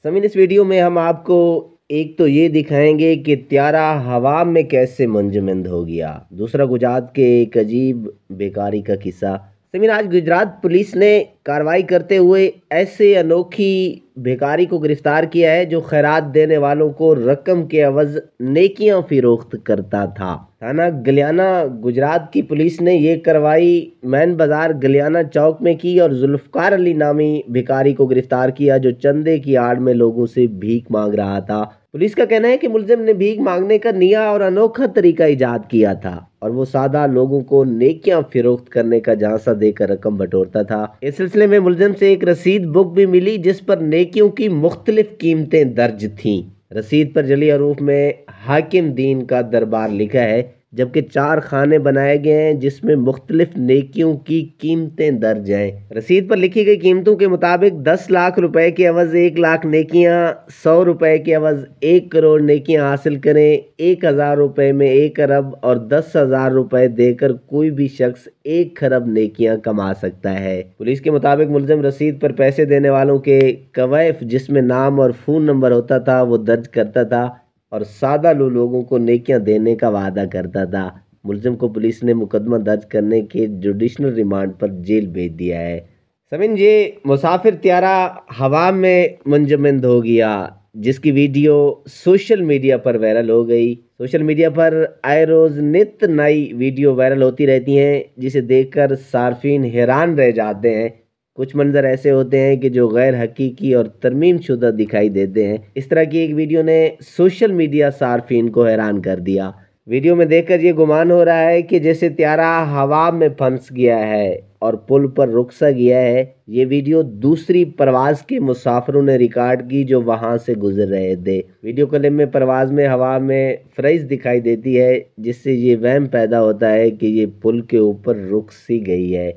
समीन, इस वीडियो में हम आपको एक तो ये दिखाएंगे कि त्यारा हवा में कैसे मंजमंद हो गया। दूसरा, गुजरात के एक अजीब बेकारी का किस्सा। समीन, आज गुजरात पुलिस ने कार्रवाई करते हुए ऐसे अनोखी भिखारी को गिरफ्तार किया है जो खैरात देने वालों को रकम के अवज नेकियां फिरोख्त करता था। थाना गलियाना गुजरात की पुलिस ने ये कार्रवाई मैन बाजार गलियाना चौक में की और जुल्फकार अली नामी भिखारी को गिरफ्तार किया जो चंदे की आड़ में लोगों से भीख मांग रहा था। पुलिस का कहना है कि मुलजिम ने भीख मांगने का नया और अनोखा तरीका इजाद किया था और वो सादा लोगों को नेकियां फिरोख्त करने का झांसा देकर रकम बटोरता था। इस सिलसिले में मुलजिम से एक रसीद बुक भी मिली जिस पर नेकियों की मुख्तलिफ कीमतें दर्ज थीं। रसीद पर जली हरूफ में हाकिम दीन का दरबार लिखा है, जबकि 4 खाने बनाए गए हैं जिसमें मुख्तलिफ नेकियों की कीमतें दर्ज हैं। रसीद पर लिखी गई कीमतों के मुताबिक 10 लाख रुपए के अवज 1 लाख नेकियां, 100 रुपए के अवज 1 करोड़ नेकियां हासिल करें, 1000 रुपए में 1 अरब और 10,000 रुपए देकर कोई भी शख्स 1 खरब नेकियां कमा सकता है। पुलिस के मुताबिक मुलजिम रसीद पर पैसे देने वालों के कवैफ जिसमें नाम और फ़ोन नंबर होता था वो दर्ज करता था और सादा लोगों को नेकियां देने का वादा करता था। मुलजिम को पुलिस ने मुकदमा दर्ज करने के जुडिशनल रिमांड पर जेल भेज दिया है। समीन, ये मुसाफिर त्यारा हवा में मुंजमद हो गया जिसकी वीडियो सोशल मीडिया पर वायरल हो गई। सोशल मीडिया पर आए रोज नित नई वीडियो वायरल होती रहती हैं जिसे देखकर सार्फिन हैरान रह जाते हैं। कुछ मंजर ऐसे होते हैं कि जो गैर हकीकी और तरमीम शुदा दिखाई देते हैं। इस तरह की एक वीडियो ने सोशल मीडिया सार्फिन को हैरान कर दिया। वीडियो में देखकर ये गुमान हो रहा है कि जैसे त्यारा हवा में फंस गया है और पुल पर रुक सा गया है। ये वीडियो दूसरी परवाज के मुसाफिरों ने रिकॉर्ड की जो वहां से गुजर रहे थे। वीडियो क्लिप में परवाज में हवा में फ्राइज दिखाई देती है जिससे ये वहम पैदा होता है कि ये पुल के ऊपर रुक सी गई है।